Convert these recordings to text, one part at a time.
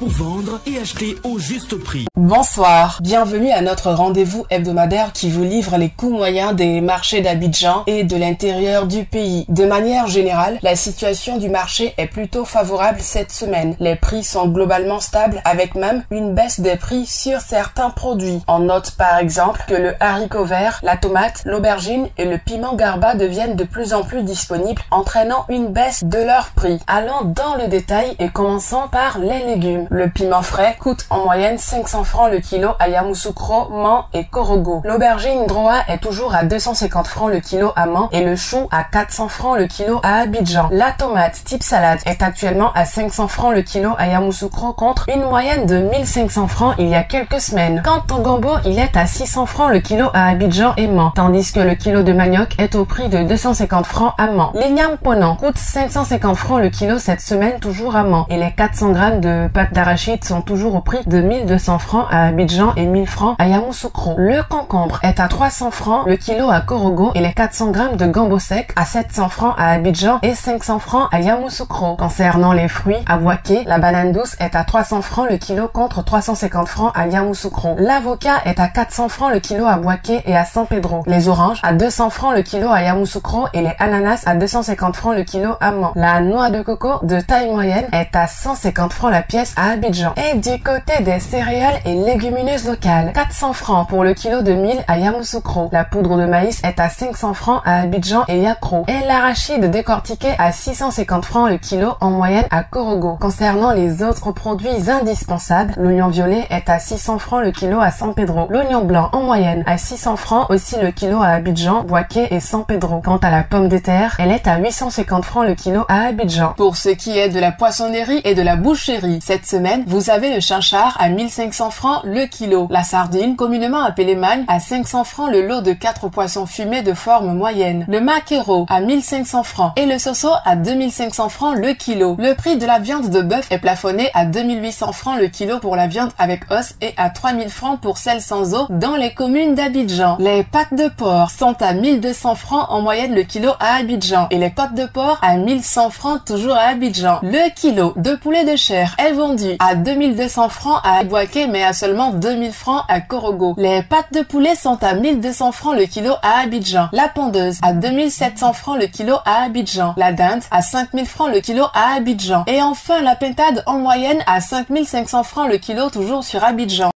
pour vendre et acheter au juste prix. Bonsoir, bienvenue à notre rendez-vous hebdomadaire qui vous livre les coûts moyens des marchés d'Abidjan et de l'intérieur du pays. De manière générale, la situation du marché est plutôt favorable cette semaine. Les prix sont globalement stables avec même une baisse des prix sur certains produits. On note par exemple que le haricot vert, la tomate, l'aubergine et le piment garba deviennent de plus en plus disponibles, entraînant une baisse de leur prix. Allons dans le détail et commençons par les légumes. Le piment frais coûte en moyenne 500 francs le kilo à Yamoussoukro, Mans et Korogo. L'aubergine Droa est toujours à 250 francs le kilo à Mans et le chou à 400 francs le kilo à Abidjan. La tomate type salade est actuellement à 500 francs le kilo à Yamoussoukro contre une moyenne de 1500 francs il y a quelques semaines. Quant au gombo, il est à 600 francs le kilo à Abidjan et Mans, tandis que le kilo de manioc est au prix de 250 francs à Mans. L'igname ponant coûte 550 francs le kilo cette semaine toujours à Mans et les 400 grammes de pâte d'arachide sont toujours au prix de 1200 francs à Abidjan et 1000 francs à Yamoussoukro. Le concombre est à 300 francs le kilo à Korogo et les 400 grammes de gombo sec à 700 francs à Abidjan et 500 francs à Yamoussoukro. Concernant les fruits, à Bouaké, la banane douce est à 300 francs le kilo contre 350 francs à Yamoussoukro. L'avocat est à 400 francs le kilo à Bouaké et à San Pedro. Les oranges à 200 francs le kilo à Yamoussoukro et les ananas à 250 francs le kilo à Mans. La noix de coco de taille moyenne est à 150 francs la pièce à Abidjan. Et du côté des céréales et légumineuses locales, 400 francs pour le kilo de mil à Yamoussoukro. La poudre de maïs est à 500 francs à Abidjan et Yakro. Et l'arachide décortiqué à 650 francs le kilo en moyenne à Korogo. Concernant les autres produits indispensables, l'oignon violet est à 600 francs le kilo à San Pedro. L'oignon blanc en moyenne à 600 francs aussi le kilo à Abidjan, Bouaké et San Pedro. Quant à la pomme de terre, elle est à 850 francs le kilo à Abidjan. Pour ce qui est de la poissonnerie et de la boucherie, cette semaine, vous avez le chinchard à 1500 francs le kilo. La sardine, communément appelée magne, à 500 francs le lot de 4 poissons fumés de forme moyenne. Le maquereau à 1500 francs et le soso à 2500 francs le kilo. Le prix de la viande de bœuf est plafonné à 2800 francs le kilo pour la viande avec os et à 3000 francs pour celle sans os dans les communes d'Abidjan. Les pâtes de porc sont à 1200 francs en moyenne le kilo à Abidjan et les côtes de porc à 1100 francs toujours à Abidjan. Le kilo de poulet de chair est vendu à 2200 francs à Bouaké mais à seulement 2000 francs à Korogo. Les pâtes de poulet sont à 1200 francs le kilo à Abidjan. La pondeuse à 2700 francs le kilo à Abidjan. La dinde à 5000 francs le kilo à Abidjan. Et enfin la pintade en moyenne à 5500 francs le kilo toujours sur Abidjan.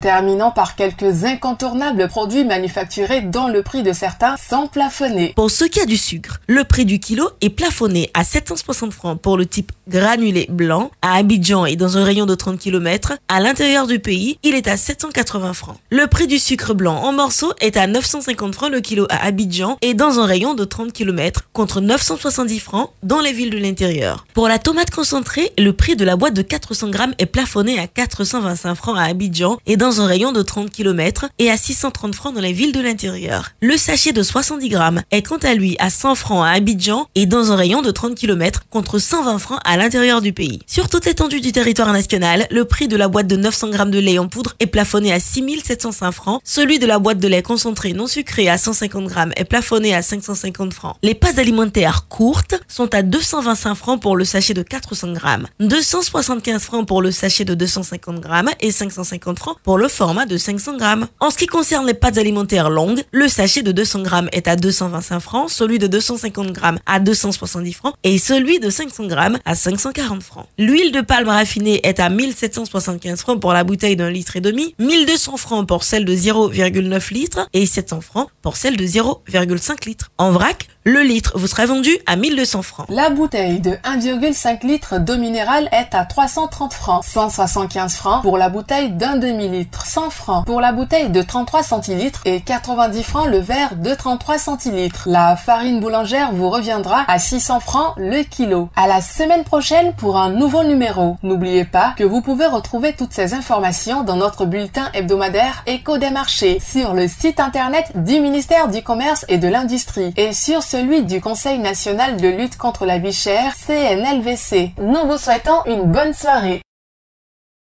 Terminons par quelques incontournables produits manufacturés dont le prix de certains sont plafonnés. Pour ce qui a du sucre, le prix du kilo est plafonné à 760 francs pour le type granulé blanc à Abidjan et dans un rayon de 30 km. À l'intérieur du pays, il est à 780 francs. Le prix du sucre blanc en morceaux est à 950 francs le kilo à Abidjan et dans un rayon de 30 km contre 970 francs dans les villes de l'intérieur. Pour la tomate concentrée, le prix de la boîte de 400 grammes est plafonné à 425 francs à Abidjan et dans un rayon de 30 km et à 630 francs dans les villes de l'intérieur. Le sachet de 70 grammes est quant à lui à 100 francs à Abidjan et dans un rayon de 30 km contre 120 francs à l'intérieur du pays. Sur toute l'étendue du territoire national, le prix de la boîte de 900 grammes de lait en poudre est plafonné à 6705 francs. Celui de la boîte de lait concentré non sucré à 150 grammes est plafonné à 550 francs. Les pâtes alimentaires courtes sont à 225 francs pour le sachet de 400 grammes, 275 francs pour le sachet de 250 grammes et 550 francs pour le format de 500 grammes. En ce qui concerne les pâtes alimentaires longues, le sachet de 200 grammes est à 225 francs, celui de 250 grammes à 270 francs et celui de 500 grammes à 540 francs. L'huile de palme raffinée est à 1775 francs pour la bouteille d'1,5 litre, 1200 francs pour celle de 0,9 litres et 700 francs pour celle de 0,5 litres. En vrac, le litre vous sera vendu à 1200 francs. La bouteille de 1,5 litre d'eau minérale est à 330 francs, 175 francs pour la bouteille d'un demi-litre, 100 francs pour la bouteille de 33 centilitres et 90 francs le verre de 33 centilitres. La farine boulangère vous reviendra à 600 francs le kilo. À la semaine prochaine pour un nouveau numéro. N'oubliez pas que vous pouvez retrouver toutes ces informations dans notre bulletin hebdomadaire Écho des marchés sur le site internet du ministère du Commerce et de l'Industrie et sur celui du Conseil national de lutte contre la vie chère, CNLVC. Nous vous souhaitons une bonne soirée.